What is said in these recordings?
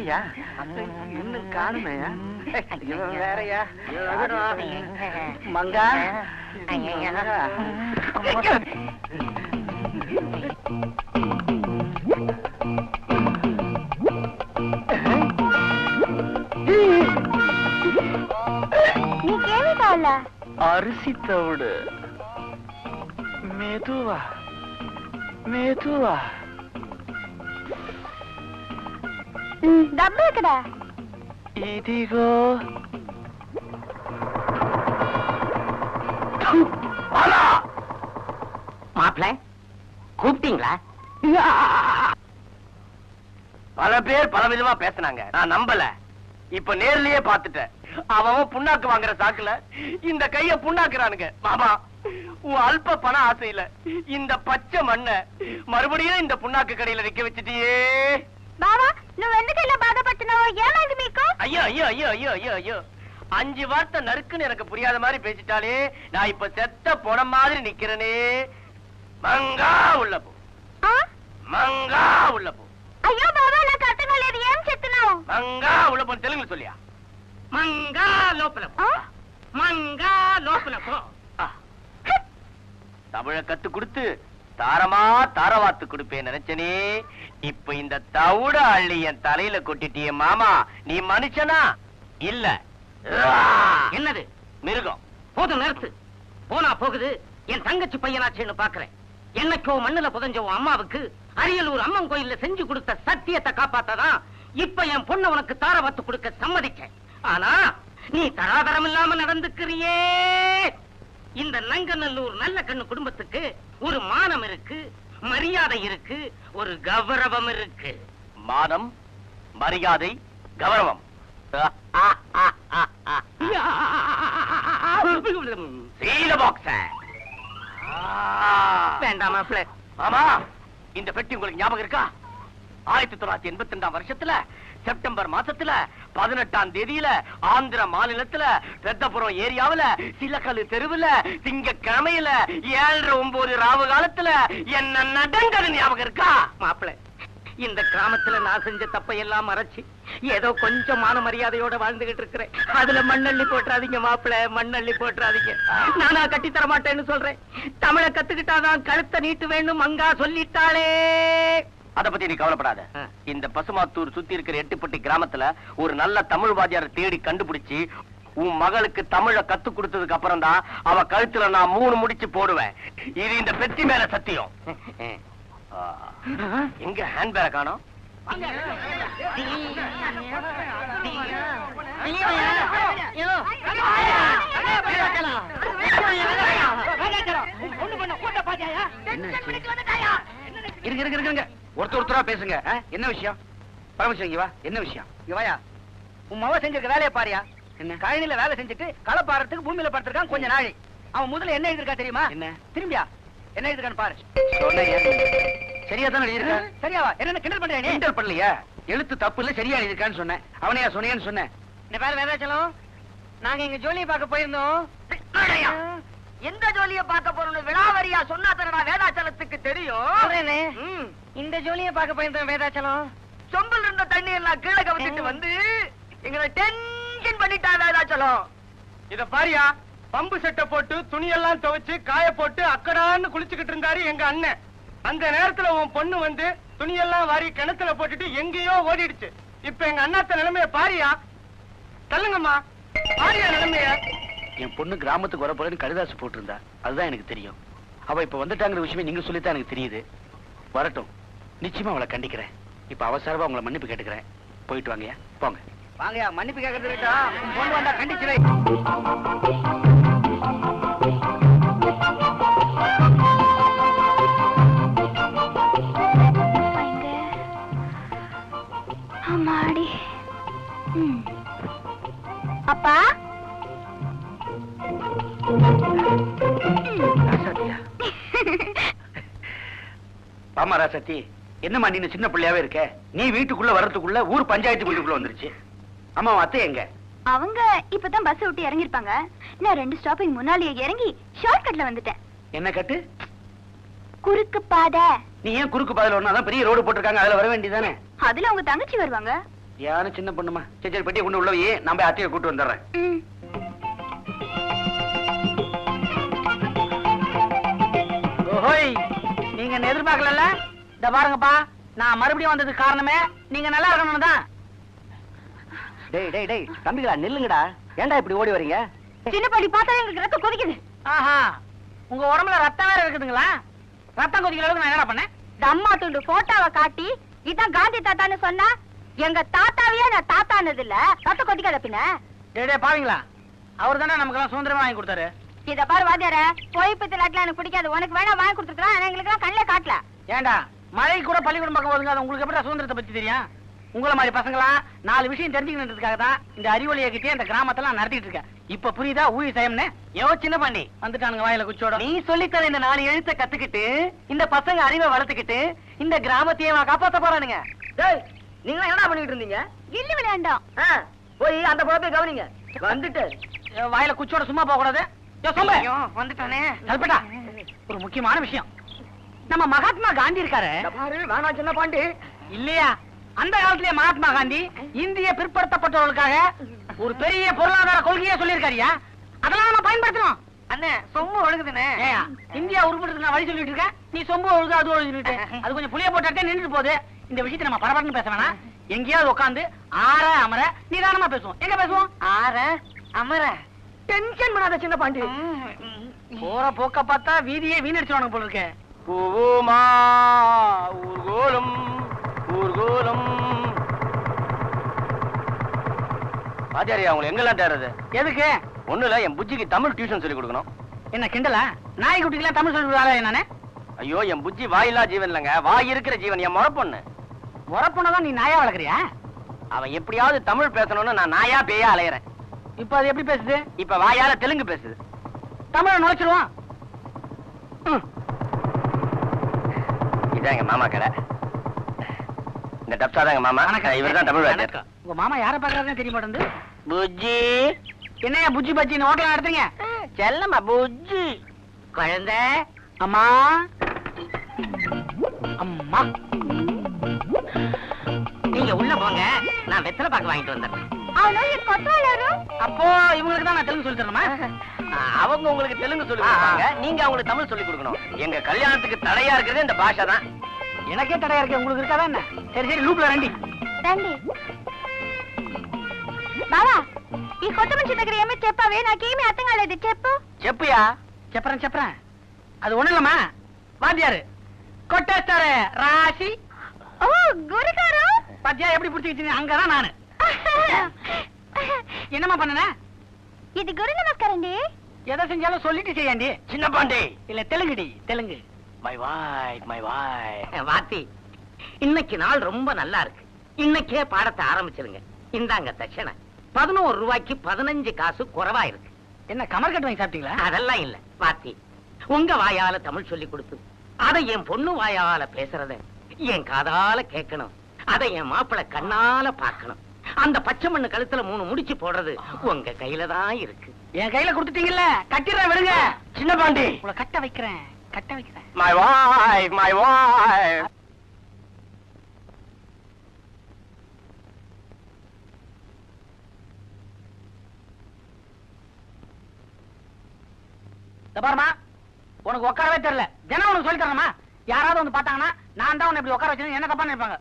இல்லையா இன்னும் காணுமையா இவன் வேறையா மங்கா நீ கேள்விக்கால அரிசி தவிடு மெதுவா மெதுவா டப்பு இருக்குடா இதிகோ மாப்பிள்ள கூப்பிட்டீங்களா? பல பேர் பல விதமா பேசினாங்க, நான் நம்பல. இப்ப நேர்லயே பாத்துட்டேன். அவன் புண்ணாக்கு வாங்குற சாக்குல இந்த கைய புண்ணாக்குறானுங்க. மாமா, உன் அல்ப பண ஆசையில இந்த பச்சை மண்ண மறுபடியும் இந்த புண்ணாக்கு கடையில விக்க வச்சுட்டியே. బావా నువ్వు ఎందుకు ఇలా బాధపడుతున్నావు? ఏమైంది మీకు? ஐயோ ஐயோ ஐயோ ஐயோ ஐயோ ஐயோ 5 வார்த்தை நறுக்குன்னு எனக்கு புரியாத மாதிரி பேசிட்டாலே நான் இப்ப செத்த போன மாதிரி நிக்கிறனே. மங்கா உள்ள போ, மங்கா உள்ள போ. అయ్యో బావా నాకు అర్థం కాలేదు, ఏం చెప్తున్నావు? மங்கா உள்ள போ தெலுங்குல சொல்லியா? மங்கா லோப்பல போ, மங்கா லோப்பல போ. தமிழ கத்து கொடுத்து தாரமா தாரவாத்து கொடுப்பேன் நினைச்சனே. இப்ப இந்த தவுட அள்ளி என் தலையில கொட்டிட்டிய மாமா. நீ மனுஷனா இல்ல என்னது மிருகம்? போதும் நிறுத்து. போனா போகுது. என் தங்கச்சி பையனாச்சுன்னு பாக்குறேன். என்னைக்கோ மண்ணுல புதஞ்ச உன் அம்மாவுக்கு அரியலூர் அம்மன் கோயில்ல செஞ்சு கொடுத்த சத்தியத்தை காப்பாத்ததான் இப்ப என் பொண்ணு உனக்கு தாரவாத்து கொடுக்க சம்மதிச்சேன். ஆனா நீ தராதரம் இல்லாம நடந்துக்கிறியே. இந்த நங்கநல்லூர் நல்ல கண்ணு குடும்பத்துக்கு ஒரு மானம் இருக்கு, மரியாதை இருக்கு, ஒரு கௌரவம் இருக்கு. மானம், மரியாதை, கௌரவம். வேண்டாமா ஆமா, இந்த பெட்டி உங்களுக்கு ஞாபகம் இருக்கா? 1982 வருஷத்துல செப்டம்பர் மாசத்துல 18ஆம் தேதியில ஆந்திர மாநிலத்துல பெத்தபுரம் ஏரியாவுல சிலக்கல்லு தெருவுல திங்கக்கிழமையில 7:09 ராவு காலத்துல என்ன நடந்தது ஞாபகம் இருக்கா? மாப்பிள, இந்த கிராமத்துல நான் செஞ்ச தப்பை எல்லாம் மறைச்சு ஏதோ கொஞ்சம் மான மரியாதையோட வாழ்ந்துகிட்டு இருக்கிறேன். அதுல மண்ணள்ளி போட்டுறாதீங்க மாப்பிள, மண்ணள்ளி போட்டுறாதீங்க. நானா கட்டி தர மாட்டேன்னு சொல்றேன். தமிழ கத்துக்கிட்டாதான் கழுத்தை நீட்டு வேண்டும் மங்கா சொல்லிட்டாளே. அத பத்தி நீ கவலைப்படாத. இந்த பசுமாத்தூர் சுத்தி இருக்கிற எட்டுப்பட்டி கிராமத்துல ஒரு நல்ல தமிழ் வாத்தியாரை தேடி கண்டுபிடிச்சு உன் மகளுக்கு தமிழ கத்து கொடுத்ததுக்கு அப்புறம் தான் அவ கழுத்துல நான் 3 முடிச்சு போடுவேன். இது இந்த பெட்டி மேல சத்தியம். எங்க ஹேண்ட்பேக் காணோம்? ஒருத்தரா பேசுங்க. என்ன விஷயம்? பரமசிவம் இங்க வா. என்ன விஷயம்? இங்க வாயா. உன் மவ செஞ்சிருக்க வேலையை பாரியா. என்ன? கழனில வேலை செஞ்சுட்டு களை பாறதுக்கு பூமியில படுத்திருக்கான் கொஞ்ச நாளை. அவன் முதல்ல என்ன எழுதிருக்கா தெரியுமா? என்ன? திரும்பியா என்ன எழுதிருக்கான்னு பாரு. சரியா தான் எழுதிருக்க. சரியாவா? என்ன கிண்டல் பண்றியா நீ? கிண்டல் பண்ணலையா? எழுத்து தப்பு இல்ல, சரியா எழுதிருக்கான்னு சொன்னேன். அவனையா சொன்னேன்னு சொன்னேன். இந்த பேர் வேதாச்சலம், நாங்க எங்க ஜோலியை பார்க்க போயிருந்தோம். எந்த ஜோலியை பார்க்க போறோம்னு விழாவரியா சொன்னா தரடா வேதாச்சலத்துக்கு தெரியும். இந்த ஜோலியை பார்க்க போயிருந்தோம் வேதாச்சலம். சொம்பல் இருந்த தண்ணி எல்லாம் கீழே கவிச்சிட்டு வந்து எங்களை டென்ஷன் பண்ணிட்டா வேதாச்சலம். இத பாரியா, பம்பு செட்டை போட்டு துணியெல்லாம் துவைச்சு காய போட்டு அக்கடான்னு குளிச்சுக்கிட்டு இருந்தாரு எங்க அண்ணன். அந்த நேரத்துல உன் பொண்ணு வந்து துணியெல்லாம் வாரி கிணத்துல போட்டுட்டு எங்கேயோ ஓடிடுச்சு. இப்ப எங்க அண்ணாத்த நிலைமைய பாரியா. தள்ளுங்கம்மா, பாரியா நிலைமைய. என் பொண்ணு கிராமத்துக்கு வர போறேன்னு கடிதாசு போட்டிருந்தா, அதுதான் எனக்கு தெரியும். அவ இப்ப வந்துட்டாங்கிற விஷயமே நீங்க சொல்லித்தான் எனக்கு தெரியுது. வரட்டும், நிச்சயமா அவளை கண்டிக்கிறேன். இப்ப அவசரமா உங்களை மன்னிப்பு கேட்டுக்கிறேன். போயிட்டு வாங்கயா, போங்க. வாங்கயா, மன்னிப்பு கேட்கறது பொண்ணு வந்தா கண்டிச்சுவை. அம்மாடி. அப்பா, ஆமா ராசத்தி, என்னம்மா நீ சின்ன பிள்ளையாவே இருக்க? நீ வீட்டுக்குள்ள வர்றதுக்குள்ள ஊர் பஞ்சாயத்து வீட்டுக்குள்ள வந்துருச்சு. அம்மா அத்தை எங்க? அவங்க இப்பதான் பஸ் விட்டு இறங்கிருப்பாங்க. நான் 2 ஸ்டாப்பிங் முன்னாலேயே இறங்கி ஷார்ட் கட்ல வந்துட்டேன். என்ன கட்டு? குறுக்கு பாதை. நீ ஏன் குறுக்கு பாதையில ஒண்ணாதான் பெரிய ரோடு போட்டிருக்காங்க, அதுல வர வேண்டியதானே? அதுல உங்க தங்கச்சி வருவாங்க. யாரும் சின்ன பொண்ணுமா. சரி சரி, பெட்டியை கொண்டு உள்ள போய் நான் போய் அத்தையை கூட்டு வந்துடுறேன். ஓஹோய், நீங்க என்ன எதிர்பார்க்கல. இந்த பாருங்கப்பா, நான் மறுபடியும் வந்ததுக்கு காரணமே நீங்க நல்லா இருக்கணும் தான். டேய் டேய் டேய் தம்பிகளா, நில்லுங்கடா. ஏன்டா இப்படி ஓடி வரீங்க? சின்ன பாண்டி பார்த்தா எங்களுக்கு ரத்தம் கொதிக்குது. ஆஹா, உங்க உடம்புல ரத்தம் வேற இருக்குதுங்களா? ரத்தம் கொதிக்கிற அளவுக்கு நான் என்ன பண்ணேன்? அம்மா துண்டு போட்டோவை காட்டி இதான் காந்தி தாத்தான்னு சொன்னா எங்க தாத்தாவையே நான் தாத்தானது இல்ல. ரத்தம் கொதிக்காத பின்ன. டேய் பாவீங்களா, அவர் தானே நமக்கெல்லாம் சுதந்திரமா வாங்கி கொடுத்தாரு. இத பாரு வாத்தியார, போய் பத்திலாட்லாம் எனக்கு பிடிக்காது. உனக்கு வேணா வாங்கி கொடுத்துருக்கான், எங்களுக்கு எல்லாம் கண்ணில காட்டல. ஏண்டா மழை கூட பள்ளிக்கூடம் பக்கம் போதுங்க, அது உங்களுக்கு எப்படி சுதந்திரத்தை பத்தி தெரியும்? உங்களை மாதிரி பசங்களா 4 விஷயம் தெரிஞ்சுக்கிறதுக்காக தான் இந்த அறிவொளியை கிட்டே இந்த கிராமத்தெல்லாம் நடத்திட்டு இருக்கேன். இப்ப புரியுதா ஊழி சயம்னு? சின்ன பண்ணி வந்துட்டானுங்க வாயில குச்சோட. நீ சொல்லித்தர இந்த 4 எழுத்தை கத்துக்கிட்டு இந்த பசங்க அறிவை வளர்த்துக்கிட்டு இந்த கிராமத்தையே காப்பாத்த போறானுங்க. நீங்க என்ன பண்ணிட்டு இருந்தீங்க? கில்லி விளையாண்டோம். போய் அந்த பொழப்பை கவனிங்க. வந்துட்டு வாயில குச்சோட சும்மா போக கூடாது. வந்துட்டானே. கல்பட்டா, ஒரு முக்கியமான விஷயம். நம்ம மகாத்மா காந்தி இருக்காரு. வேணா சின்ன பாண்டி. இல்லையா, அந்த காலத்திலேயே மகாத்மா காந்தி இந்திய பிற்படுத்தப்பட்டவர்களுக்காக ஒரு பெரிய பொருளாதார கொள்கையே சொல்லியிருக்காருயா. அதெல்லாம் நம்ம பயன்படுத்தணும். அண்ணே சொம்பு ஒழுகுதுனே. இந்தியா உருப்படுறதுக்கு நான் வழி சொல்லிட்டு இருக்கேன், நீ சொம்பு ஒழுகு அது ஒழுகுட்டு அது கொஞ்சம் புளிய போட்டாட்டே நின்றுட்டு போகுது. இந்த விஷயத்தை நம்ம பரபரன்னு பேச வேணாம். எங்கேயாவது உட்காந்து ஆற அமர நிதானமா பேசுவோம். எங்க பேசுவோம்? ஆற அமர. டென்ஷன் பண்ணாத சின்ன பாண்டி. போற போக்க பார்த்தா வீதியே வீணடிச்சுவானுங்க போல இருக்கு. பூமா ஊர்கோலம் ஊர்கோலம். ஆச்சாரியா, அவங்க எங்கெல்லாம் தேடுறது? எதுக்கு? ஒண்ணு இல்ல, என் புஜ்ஜிக்கு தமிழ் டியூஷன் சொல்லி கொடுக்கணும். என்ன கிண்டலா? நாய்க்குட்டிக்கெல்லாம் தமிழ் சொல்லி கொடுத்தாலே நானே? ஐயோ, என் புஜ்ஜி வாயில்லா ஜீவன் இல்லங்க, வாய் இருக்கிற ஜீவன். என் முறப்பொண்ணு. முறப்பொண்ணதான் நீ நாயா வளர்க்குறியா? அவன் எப்படியாவது தமிழ் பேசணும்னு நான் நாயா பேயா அலையறேன். இப்ப அது எப்படி பேசுது? இப்ப வாயால தெலுங்கு பேசுது. தமிழ நுழைச்சிருவான். இதான் எங்க மாமா கடை. இந்த டப்ஸா தான் எங்க மாமா. இவர் தான் தமிழ் வாத்தியார். உங்க மாமா யார பாக்குறாருன்னு தெரிய மாட்டேங்குது. புஜ்ஜி. என்னையா புஜ்ஜி பஜ்ஜின்னு ஹோட்டல் நடத்துறீங்க? செல்லம்மா புஜ்ஜி. குழந்தை. அம்மா அம்மா, நீங்க உள்ள போங்க, நான் வெத்தலை பாக்கு வாங்கிட்டு வந்துடுறேன். அப்போ இவங்களுக்கு தான் நான் தெலுங்கு சொல்லி தரணுமா? அவங்க உங்களுக்கு தெலுங்கு சொல்லி கொடுப்பாங்க, நீங்க அவங்களுக்கு தமிழ் சொல்லி கொடுக்கணும். எங்க கல்யாணத்துக்கு தடையா இருக்கிறது இந்த பாஷை தான். எனக்கே தடையா இருக்கு, உங்களுக்கு இருக்காதா என்ன? சரி சரி, லூப்ல ரெண்டி రండి బావా ఈ కొత్త మనిషి దగ్గర ఏమీ చెప్పావే నాకేమీ అర్థం కాలేదు చెప్పు చెప్పుయా చెప్పறேன் அது ஒண்ணு இல்லம்மா வாத்தியாரு கொட்டேஸ்டாரு ராசி ఓ గురుగారు பாத்தியா எப்படி புடிச்சிட்டீங்க அங்கதான் நானு என்னமா பண்ணனே ఇది గురు నమస్కారం అండి எதை செஞ்சாலும் சொல்லிட்டு செய்யாண்டி சின்ன பாண்டி இல்ல தெலுங்குடி தெலுங்கு மை வாய் வாத்தி இன்னைக்கு நாள் ரொம்ப நல்லா இருக்கு இன்னைக்கே பாடத்தை ஆரம்பிச்சிருங்க இந்தாங்க தட்சணை 11 ரூபாய்க்கு 15 காசு குறைவா இருக்கு என்ன கமர் கட்டு வாங்கி சாப்பிட்டீங்களா அதெல்லாம் இல்ல வாத்தி உங்க வாயால தமிழ் சொல்லி கொடுத்து அதை என் பொண்ணு வாயால பேசுறத என் காதால கேட்கணும் அதை என் மாப்பிளை கண்ணால பார்க்கணும் அந்த பச்சை மண்ணு கழுத்துல 3 முடிச்சு போடுறது உங்க கையில தான் இருக்கு என் கையில கொடுத்துட்டீங்கல்ல கட்டிடுறேன் விடுங்க சின்ன பாண்டி உங்களை கட்ட வைக்கிறேன் மை வாய் பாருமா உனக்கு உட்காரவே தெரியல தினம் உனக்கு சொல்லி தரணுமா யாராவது வந்து பார்த்தாங்கன்னா நான் தான் உன்னை இப்படி உட்கார வச்சு என்ன தப்பா நினைப்பாங்க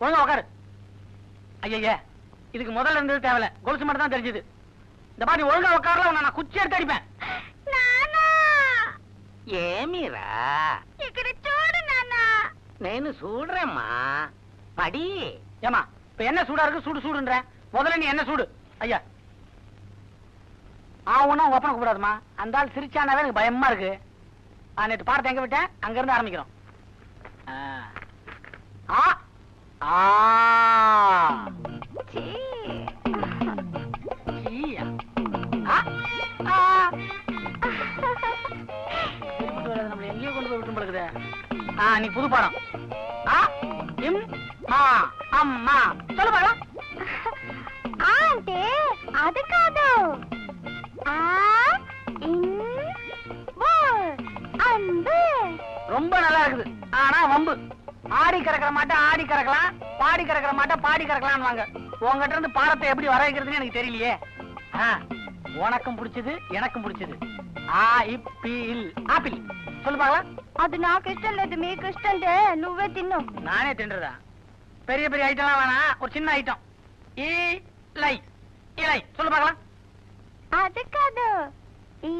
ஒழுங்கா உட்காரு ஐயா இதுக்கு முதல்ல இருந்தது தேவையில்ல கொலுசு மட்டும் தான் தெரிஞ்சது இந்த மாதிரி ஒழுங்கா உட்காரல உன்னை நான் குச்சி எடுத்து அடிப்பேன் ఏమిరా ఇక్కడ చూడు నాన్న నేను చూడరేమ్మా పడి ஏமா இப்ப என்ன சூடா இருக்கு சூடுன்ற முதல்ல நீ என்ன சூடு ஐயா ஒண்ணும் உங்க அப்பனை கூப்பிடாதுமா அந்த ஆள் சிரிச்சானாவே எனக்கு பயமா இருக்கு நேற்று பாடத்தை எங்க விட்டேன் அங்க இருந்து ஆரம்பிக்கிறோம் எங்கேயோ கொண்டு போய் விட்டு பழகுது நீ புது பாடம் அம்மா சொல்லு பாடம் అంటే అది కాదు அன்பு ரொம்ப நல்லா இருக்குது ஆனா வம்பு ஆடி கறக்கிற மாட்டை ஆடி கறக்கலாம் பாடி கறக்கிற மாட்டை பாடி கறக்கலாம்னு வாங்க உங்ககிட்ட இருந்து பாடத்தை எப்படி வர வைக்கிறதுன்னு எனக்கு தெரியலையே. உனக்கும் பிடிச்சது எனக்கும் பிடிச்சது. ஆப்பிள் சொல்லு பாக்கலாம். అది నాకు ఇష్టం లేదు, మీకు ఇష్టం అంటే నువ్వే తిన్ను. நானே தின்றதா? பெரிய பெரிய ஐட்டம்லாம் வேணாம், ஒரு சின்ன ஐட்டம். இலை இலை சொல்லு பாக்கலாம். అది కాదు, ఈ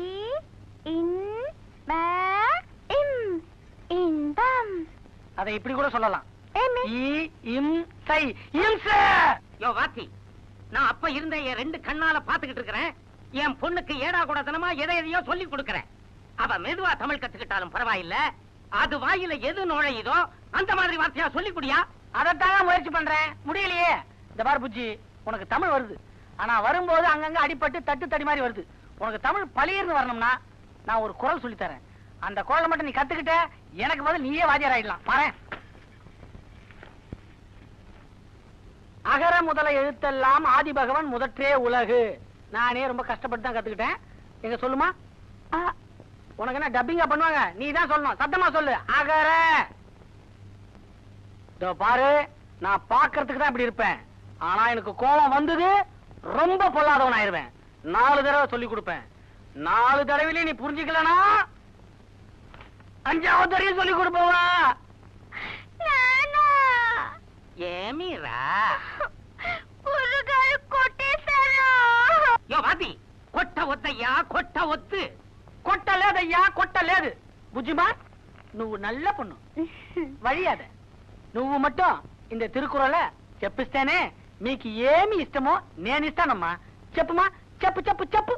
ఇన్ బా ఇమ్ இன்பம். அதை இப்படி கூட சொல்லலாம். ஏமி இம்சை இம்ச. யோ வாத்தி, நான் அப்ப இருந்த என் 2 கண்ணால பாத்துக்கிட்டு இருக்கிறேன். என் பொண்ணுக்கு ஏடா கூடத்தனமா எதையோ சொல்லி கொடுக்கறேன். அவ மெதுவா தமிழ் கத்துக்கிட்டாலும் பரவாயில்ல, அது வாயில எது நுழையுதோ அந்த மாதிரி வார்த்தையா சொல்லி குடியா. அதைத்தான் முயற்சி பண்றேன், முடியலையே. இந்த பாரு புச்சி, உனக்கு தமிழ் வருது, ஆனா வரும்போது அங்கங்க அடிபட்டு தட்டு தடி மாதிரி வருது. உனக்கு தமிழ் பழியிருந்து வரணும்னா நான் ஒரு குரல் சொல்லி தரேன். அந்த குரலை மட்டும் நீ கத்துக்கிட்ட, எனக்கு பதில் நீயே வாத்தியார் ஆயிடலாம். பாரு. அகர முதல எழுத்தெல்லாம் ஆதி பகவன் முதற்றே உலகு. நானே ரொம்ப கஷ்டப்பட்டு தான் கத்துக்கிட்டேன். எங்க சொல்லுமா? உனக்கு என்ன டப்பிங்கா பண்ணுவாங்க? நீ தான் சொல்லணும், சத்தமா சொல்லு. அகர. இதோ பாரு, நான் பாக்குறதுக்கு தான் இப்படி இருப்பேன், ஆனா எனக்கு கோபம் வந்தது ரொம்ப பொல்லாதவன் ஆயிருவேன். 4 தடவை சொல்லி கொடுப்பேன். 4 தடவையிலே நீ புரிஞ்சுக்கலனா 5வது தடவை சொல்லி கொடுப்பவா? ஏமீரா గురుగారు కొట్టేశారు. யோ வாத்தி, கொட்ட ஒத்தையா கொட்ட ஒத்து. కొట్టలేదయ్యా కొట్టలేదు. బుజ్జిమా, నువ్వు నల్ల పొన్ను, వழிయాద. నువ్వు మట్టం ఇంద తిరుకురల చెప్పిస్తేనే మీకు ఏమి ఇష్టమో నేను ఇస్తానమ్మా. చెప్పుమా, చెప్పు చెప్పు చెప్పు.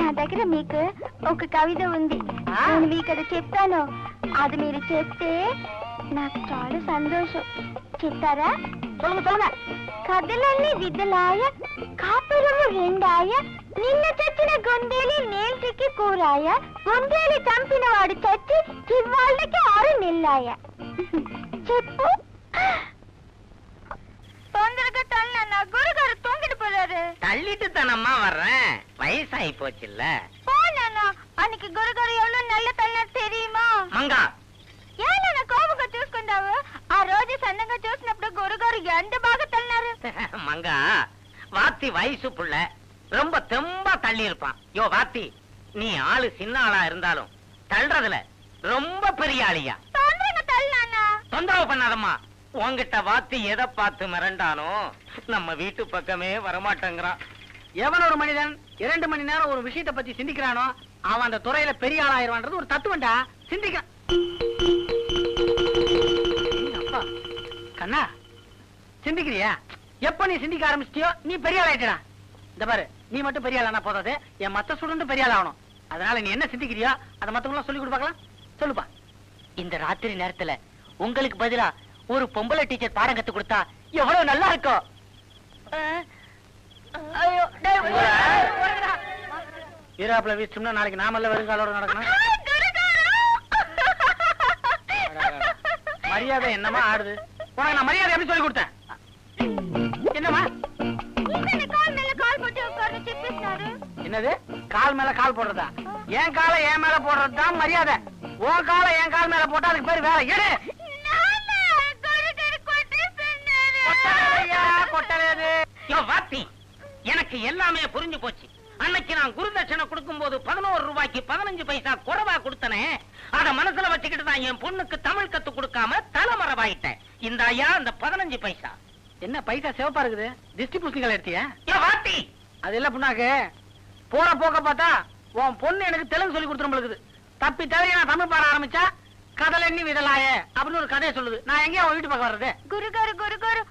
నా దగ్గర మీకు ఒక కవిత ఉంది, నేను మీకు అది చెప్తాను. అది మీరు చెప్తే నాకు చాలా సంతోషం. చెప్తారా? சொல்லுங்க சொல்லுங்க. కథలన్నీ విధలాయ, కాపురము రెండాయ, నిన్న చచ్చిన గొందేలి నేల్టికి కూరాయ, గొందేలి చంపిన వాడు చచ్చి చివ్వాళ్ళకి 6 నెల్లాయ. చెప్పు. తొందరగా తల్లన్న, గురుగారు తొంగిட்டு போறாரு. தள்ளிட்டு தானம்மா வர்றேன், வயசாகி போச்சுல்ல. போனா அன்னைக்கு గురుగారు எவ்வளவு நல்ல తల్లినారు தெரியுமா? மங்கா, ఏనా కోపంగా చూసుకుంటావు? ఆ రోజు సన్నగా చూసినప్పుడు గురుగారు ఎంత బాగా తల్లినారు. மங்கா, வாத்தி வயசு புள்ள, ரொம்ப தெம்பா தள்ளி இருப்பான். யோ வாத்தி, நீ ஆளு சின்ன ஆளா இருந்தாலும் தள்ளுறதுல ரொம்ப பெரிய ஆளியா. తొందరగా తల్లినానా. தொந்தரவு பண்ணாதம்மா. உன்கிட்ட வாத்தி எதை பார்த்து மிரண்டானோ நம்ம வீட்டு பக்கமே வரமாட்டேங்கிறான். எவன் ஒரு மனிதன் 2 மணி நேரம் ஒரு விஷயத்தை பத்தி சிந்திக்கிறானோ அவன் அந்த துறையில பெரிய ஆளாயிருவான்றது ஒரு தத்துவம்டா. சிந்திக்கிறான். அப்பா கண்ணா, சிந்திக்கிறியா? எப்ப நீ சிந்திக்க ஆரம்பிச்சிட்டியோ நீ பெரிய ஆளாயிட்டா. இந்த பாரு, நீ மட்டும் பெரிய ஆளானா போதாது, என் மத்த ஸ்டூடெண்ட் பெரிய ஆள் ஆகணும். அதனால நீ என்ன சிந்திக்கிறியோ அதை மத்தவங்க சொல்லி கொடுப்பாக்கலாம். சொல்லுப்பா. இந்த ராத்திரி நேரத்துல உங்களுக்கு பதிலா ஒரு பொம்பளை டீச்சர் பாடம் கத்து கொடுத்தா எவ்வளவு நல்லா இருக்கும். ஈராப்ல வீச்சோம்னா நாளைக்கு நாமல்ல வருங்காலோட நடக்கணும். மரியாதை என்னமா ஆடுது? உனக்கு நான் மரியாதை எப்படி சொல்லி கொடுத்தேன்? என்னமா கால் மேல கால் போட்டு உட்கார்ந்து చెప్పేస్తున్నారు. என்னது? கால் மேல கால் போடுறதா? என் காலை என் மேல போடுறதுதான் மரியாதை. உன் காலை என் கால் மேல போட்டா அதுக்கு பேரு வேற. எடு. எனக்கு எல்லாமே புரிஞ்சு போச்சு. அன்னைக்கு நான் குருதட்சணை கொடுக்கும் போது 11 ரூபாய்க்கு 15 பைசா குறைவா கொடுத்தனே, அத மனசுல வச்சுக்கிட்டு தான் என் பொண்ணுக்கு தமிழ் கத்து கொடுக்காம தலைமறைவாயிட்டேன். இந்த ஐயா அந்த 15 பைசா. என்ன பைசா சிவப்பா இருக்குது? திஷ்டி பூசணிகள் எடுத்தியா? வாத்தி, அது இல்ல புண்ணாக்கு. போற போக்க பார்த்தா உன் பொண்ணு எனக்கு தெலுங்கு சொல்லி கொடுத்துரும்பளுக்குது. தப்பி தவிர நான் தமிழ் பாட ஆரம்பிச்சா கதல எண்ணி விதலாய அப்படின்னு ஒரு கதையை சொல்லுது. நான் எங்கேயா வீட்டு பக்கம் வர்றது? గురుగారు గురుగారు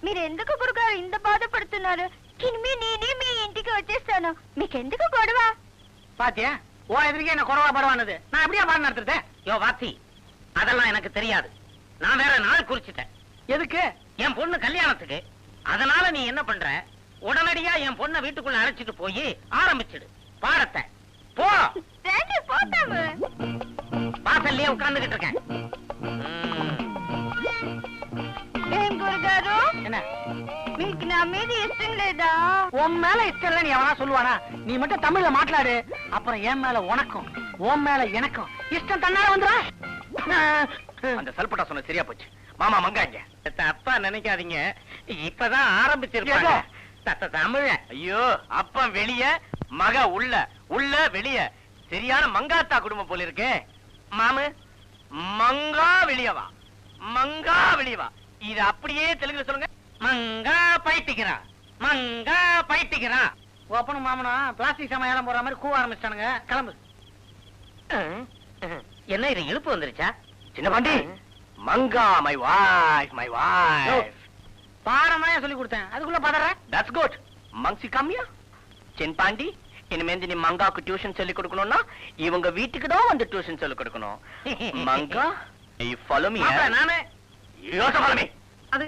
మీరు ఎందుకు గురుగారు ఇంత బాధపడుతున్నారు? ఇనిమే నేనే మీ ఇంటికి వచ్చేస్తాను. మీకెందుకు గొడవ? பாத்தியா, உன் எதிர்க்கே என்ன குறவா பரவானது. நான் எப்படியா பாடம் நடத்துறேன்? யோ வாத்தி, அதெல்லாம் எனக்கு தெரியாது. நான் வேற நாள் குறிச்சிட்டேன். எதுக்கு? என் பொண்ணு கல்யாணத்துக்கு. அதனால நீ என்ன பண்ற, உடனடியா என் பொண்ணை வீட்டுக்குள்ள அழைச்சிட்டு போய் ஆரம்பிச்சிடு பாடத்தை. போ. రండి పోతాము. வாசல்லையே உட்கார்ந்துகிட்டு இருக்கேன். ఏం గురుగారు, என்ன మీకు నా మీద ఇష్టం లేదా? உன் மேல இஷ்டம் இல்ல நீ எவனா சொல்லுவானா? நீ மட்டும் தமிழ்ல மாట్లాடு, அப்புறம் என் மேல உனக்கும் உன் மேல எனக்கும் இஷ்டம் தன்னால வந்துடும். அந்த சல்பட்டா சொன்ன சரியா போச்சு. மாமா மங்காங்க. தப்பா நினைக்காதீங்க, இப்பதான் ஆரம்பிச்சிருக்காங்க. தமிழ. ஐயோ, அப்பா வெளிய, மக உள்ள, உள்ள வெளிய. சரியான மங்காத்தா குடும்பம் போல இருக்கு. மாமு, மங்கா வெளியவா, மங்கா வெளியவா. இது அப்படியே தெலுங்குல சொல்லுங்க. மங்கா பைத்திக்கிறா, மங்கா பைத்திக்கிறா. ஒப்பனும் மாமனும் பிளாஸ்டிக் சமையலாம் போற மாதிரி கூவ ஆரம்பிச்சிட்டானுங்க. கிளம்பு. என்ன இது இழுப்பு வந்துருச்சா? சின்ன பாண்டி, மங்கா மை வைஃப், மை வைஃப். பாடமா சொல்லி கொடுத்தேன், அதுக்குள்ள பதற. That's good. மங்சி கம்மியா சின் பாண்டி, இனிமேந்து நீ மங்காவுக்கு டியூஷன் சொல்லி கொடுக்கணும்னா இவங்க வீட்டுக்கு தான் வந்து டியூஷன் சொல்லி கொடுக்கணும். மங்கா, you follow me. நானே You also follow me. அது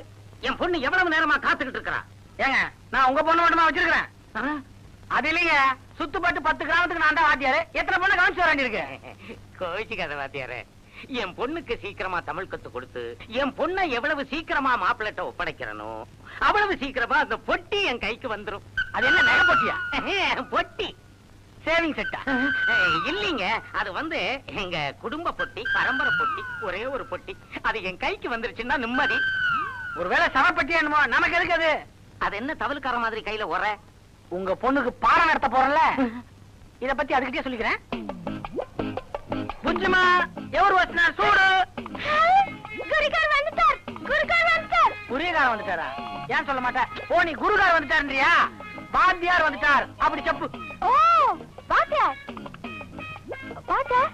என் பொண்ணு எவ்வளவு நேரமா காத்துக்கிட்டு இருக்கறா. ஏங்க, நான் உங்க பொண்ணு மட்டுமா வச்சிருக்கேன்? அது இல்லைங்க, சுத்துப்பட்டு 10 கிராமத்துக்கு நான் தான் வாத்தியாரு. எத்தனை பொண்ணு கவனிச்சு வர வேண்டியிருக்கு. கோவிச்சுக்காத வாத்தியாரு. என் பொண்ணுக்கு சீக்கிரமா தமிழ் கத்து கொடுத்து என் பொண்ணை எவ்வளவு சீக்கிரமா மாப்பிள்ளட்ட ஒப்படைக்கிறனோ அவ்வளவு சீக்கிரமா அந்த பொட்டி என் கைக்கு வந்துரும். அது என்ன நகை பொட்டியா? பொட்டி. சேவிங் செட்டா? இல்லீங்க, அது வந்து எங்க குடும்ப பொட்டி, பரம்பரை பொட்டி, ஒரே ஒரு பொட்டி. அது என் கைக்கு வந்துருச்சுன்னா நிம்மதி. ஒருவேளை சவப்பட்டி என்னமோ, நமக்கு எதுக்கு அது? அது என்ன தவளுக்கார மாதிரி கையில ஒர? உங்க பொண்ணுக்கு பாடம் நடத்த போறல, இத பத்தி அதுக்கிட்டே சொல்லிக்கிறேன். புஞ்சுமா, எவர் வச்சனா சூடு. குருகார் வந்துட்டார், குருகார் வந்துட்டார். குருகார் வந்துட்டாரா? ஏன் சொல்ல மாட்டா? ஓ, நீ குருகார் வந்துட்டாருன்றியா? வாத்தியார் வந்துட்டார் அப்படி செப்பு. ஓ, வாத்தியார். வாத்தியார்,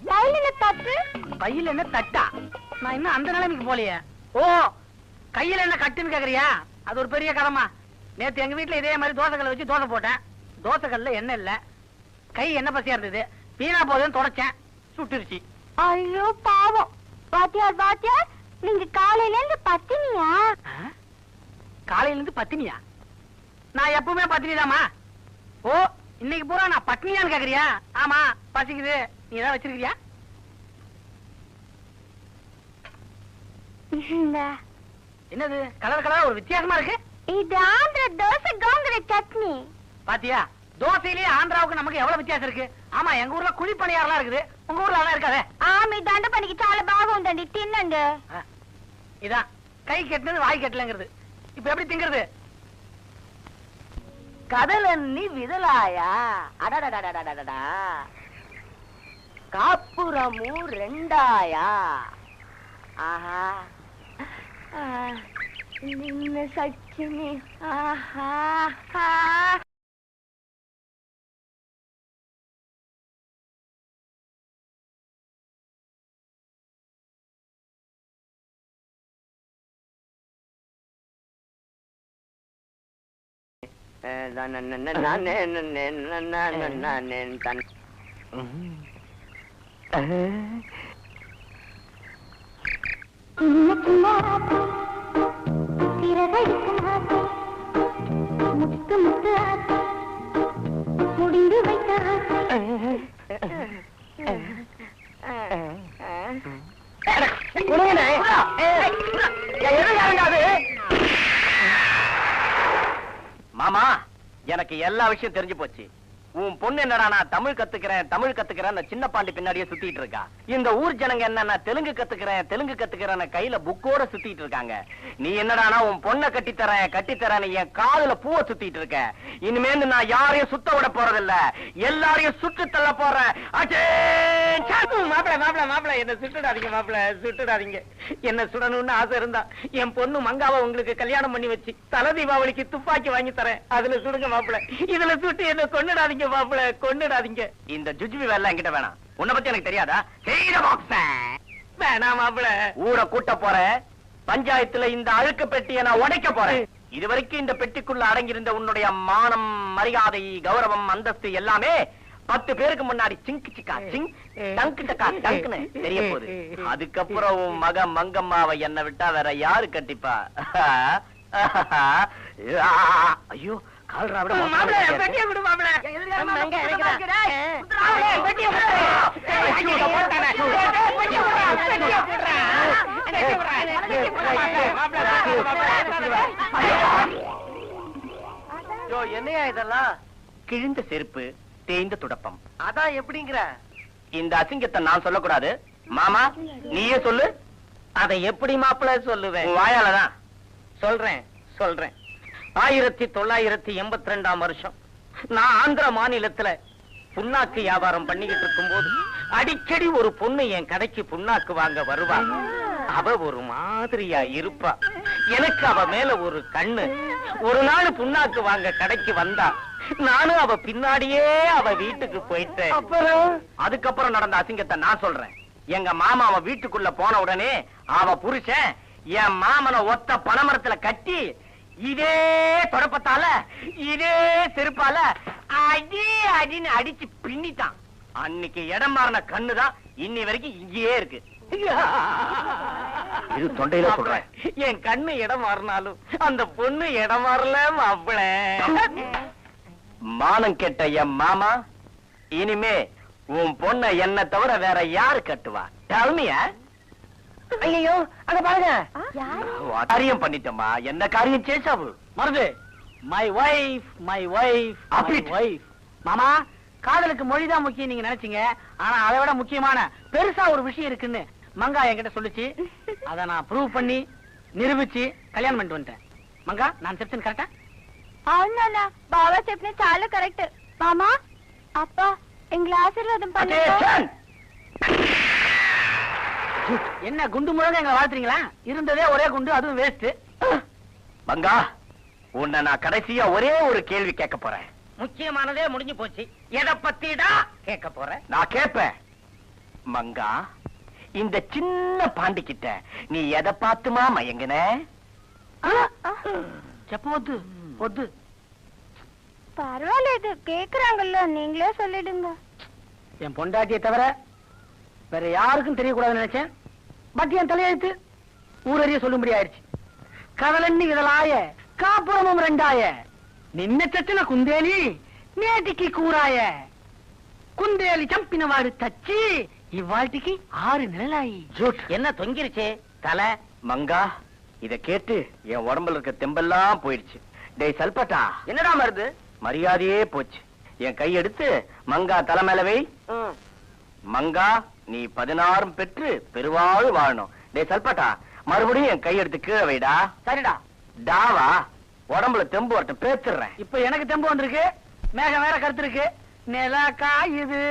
கையில என்ன தட்டு? கையில என்ன தட்டா? நான் இன்னும் அந்த நிலைமைக்கு போலையே. ஓ, கையில என்ன கட்டுன்னு கேக்குறியா? அது ஒரு பெரிய கடமா. நேத்து எங்க வீட்டுல இதே மாதிரி தோசைக்கல்ல வச்சு தோசை போட்டேன். தோசைக்கல்ல எண்ணெய் இல்ல, கை என்ன பசியா இருந்தது. வீணா போதுன்னு தொடச்சேன், சுட்டுருச்சு. ஐயோ பாவம். வாத்தியார், வாத்தியார், நீங்க காலையில இருந்து பத்தினியா? காலையில இருந்து பத்தினியா? நான் எப்பவுமே பத்தினிதாமா. ஓ, இன்னைக்கு பூரா நான் பத்தினியான்னு கேக்குறியா? ஆமா, பசிக்குது. நீ ஏதாவது வச்சிருக்கியா? என்னது கலர் கலரா ஒரு வித்தியாசமா இருக்கு? இது ஆந்திர தோசை கோங்கர சட்னி. பாத்தியா, தோசையிலேயே ஆந்திராவுக்கு நமக்கு எவ்வளவு வித்தியாசம் இருக்கு. ஆமா, எங்க ஊர்ல குழி பணியாரெல்லாம் இருக்குது, உங்க ஊர்ல அதெல்லாம் இருக்காதே. ஆமி தண்ட பண்ணிக்கு சால பாகுందండి తిన్నండి. இதான் கை கெட்டினது வாய் கெட்டலங்கிறது. இப்ப எப்படி திங்கிறது? கடலண்ணி விதலாயா, அடடடடடடடா, காப்புரமு 2ஆயா. ஆஹா, నిన్న సచ్చిని. ఆహా, சின்ன சின்ன ஆசை, சிறகடிக்கும் ஆசை, முத்து முத்து ஆசை, முடிந்து வைத்த ஆசை. மாமா, எனக்கு எல்லா விஷயம் தெரிஞ்சு போச்சு. உன் பொண்ணு என்னடா நான் தமிழ் கத்துக்கிறேன் சின்ன பாண்டி பின்னாடியே சுத்திட்டு இருக்கா. இந்த ஊர் ஜனங்க என்ன தெலுங்கு கத்துக்கிறேன் கையில புக்கோட சுத்திட்டு இருக்காங்க. நீ என்னடானா உன் பொண்ணை கட்டித்தரேன் என் காதுல பூவை சுத்திட்டு இருக்க. இனிமேல் நான் யாரையும் சுத்த விட போறதில்ல, எல்லாரையும் சுட்டு தள்ள போறேன். மாப்பிள என்ன சுட்டுடாதீங்க, மாப்பிள சுட்டுடாதீங்க. என்ன சுடணும்னு ஆசை இருந்தா என் பொண்ணு மங்காவை உங்களுக்கு கல்யாணம் பண்ணி வச்சு தல தீபாவளிக்கு துப்பாக்கி வாங்கி தரேன், அதுல சுடுங்க மாப்பிள. இதுல சுட்டு என்ன கொன்னுடாதீங்க மாப்பிள, கொன்னுடாதீங்க. இந்த ஜுஜுபி வேலை என்கிட்ட வேணாம். உன்னை பத்தி எனக்கு தெரியாதா? வேணாம் மாப்பிள. ஊரை கூட்ட போறேன், பஞ்சாயத்துல இந்த அழுக்கு பெட்டியை நான் உடைக்க போறேன். இதுவரைக்கும் இந்த பெட்டிக்குள்ள அடங்கியிருந்த உன்னுடைய மானம், மரியாதை, கௌரவம், அந்தஸ்து எல்லாமே 10 பேருக்கு முன்னாடி சிங்கு சிக்கா சிங், டங்கு டக்கா டங்குன்னு தெரிய போகுது. அதுக்கப்புறம் உன் மக மங்கம்மாவை என்ன விட்டா வேற யாரு கட்டிப்பா? ஐயோ, கால்ரா விட மாப்பிள, பெட்டியை கொடு மாப்பிள. என்னையா இதெல்லாம்? கிழிந்த செருப்பு, தேய்ந்த துடப்பம். அதான் எப்படிங்கிற? இந்த அசிங்கத்தை நான் சொல்லக்கூடாது. மாமா, நீயே சொல்லு. அதை எப்படி மாப்பிள்ள சொல்லுவேன்? வாயாலதான் சொல்றேன். 1982 வருஷம் நான் ஆந்திர மாநிலத்துல புண்ணாக்கு வியாபாரம் பண்ணிக்கிட்டு இருக்கும் போது அடிக்கடி ஒரு பொண்ணு என் கடைக்கு புண்ணாக்கு வாங்க வருவா. அவ ஒரு மாதிரியா இருப்பா. எனக்கு அவ மேல ஒரு கண்ணு. ஒரு நாள் புண்ணாக்கு வாங்க கடைக்கு வந்தா, நானும் அவ பின்னாடியே அவ வீட்டுக்கு போயிட்டேன். அதுக்கப்புறம் நடந்த அசிங்கத்தை நான் சொல்றேன். எங்க மாமா அவ வீட்டுக்குள்ள போன உடனே அவ புருஷன் என் மாமனை ஒத்த பனைமரத்துல கட்டி இதே தொடப்பத்தால இதே செருப்பால அடின்னு அடிச்சு பின்னிட்டான். அன்னைக்கு இடம் மாறின கண்ணுதான் இன்னி வரைக்கும் இங்கேயே இருக்கு. இது தொண்டையில சொல்றேன். என் கண்ணு இடம் மாறினாலும் அந்த பொண்ணு இடம் மாறல மாப்பிள. மானம் கெட்ட என் மாமா, இனிமே உன் பொண்ண என்ன தவிர வேற யாரு கட்டுவா? டல்மியா? ஐயோ அங்க பாருங்க, காரியம் பண்ணிட்டோமா. என்ன காரியம் சேஷாவு? மருது, மை வைஃப் மாமா, காதலுக்கு மொழிதான் முக்கியம் நீங்க நினைச்சீங்க. ஆனா அதை விட முக்கியமான பெருசா ஒரு விஷயம் இருக்குன்னு மங்கா என்கிட்ட சொல்லுச்சு. அதை நான் ப்ரூவ் பண்ணி நிரூபிச்சு கல்யாணம் பண்ணிட்டு வந்துட்டேன். மங்கா, நான் చెప్తాను కరెక్టా? అవునా? బాగా చెప్పిన చాలా కరెక్ట్. మామా, அப்பா எங்களை ஆசீர்வாதம் பண்ணுங்க. என்ன குண்டு முழங்க எங்களை வாழ்த்துறீங்களா? இருந்ததே ஒரே குண்டு, அதுவும் வேஸ்ட். மங்கா, உன்னை நான் கடைசியா ஒரே ஒரு கேள்வி கேட்க போறேன். முக்கியமானதே முடிஞ்சு போச்சு. எதை பத்திடா கேட்க போற? நான் கேட்பேன். மங்கா, இந்த சின்ன பாண்டிக்கிட்ட நீ எதை பார்த்துமா மயங்கின? చెప్పవద్దు, వద్దు. பரவாயில்ல, கேக்குறாங்கல்ல, நீங்களே சொல்லிடுங்க. என் பொண்டாட்டியை தவிர வேற யாருக்கும் தெரியக்கூடாதுன்னு நினைச்சேன். பட் என் தலையெழுத்து ஊரறிய சொல்லும்படி ஆயிடுச்சு. కదలన్నీ విదలాయ కాపురమం రెండాయ నిన్న చచ్చిన కుందేలి నేటికి కూరాయ కుందేలి చంపినవాడు తచ్చి ఇవాటికి 6 నెలలాయి. என்ன தொங்கிருச்சே தலை? மங்கா, இத கேட்டு என் உடம்புல இருக்க தெம்பெல்லாம் போயிடுச்சு. டேய் சல்பட்டா, என்னடா மருது? மரியாதையே போச்சு. என் கை எடுத்து மங்கா தலை மேல வை. மங்கா, நீ 16 பெற்று பெருவாழ் வாழணும். டேய் சல்பட்டா, மறுபடியும் என் கை எடுத்து கீழே வைடா. சரிடா. டாவா, உடம்புல தெம்பு வரட்டும், பேத்துறேன். இப்ப எனக்கு தெம்பு வந்திருக்கு, மேகம் வேற கருத்து இருக்கு. நிலா காயுது.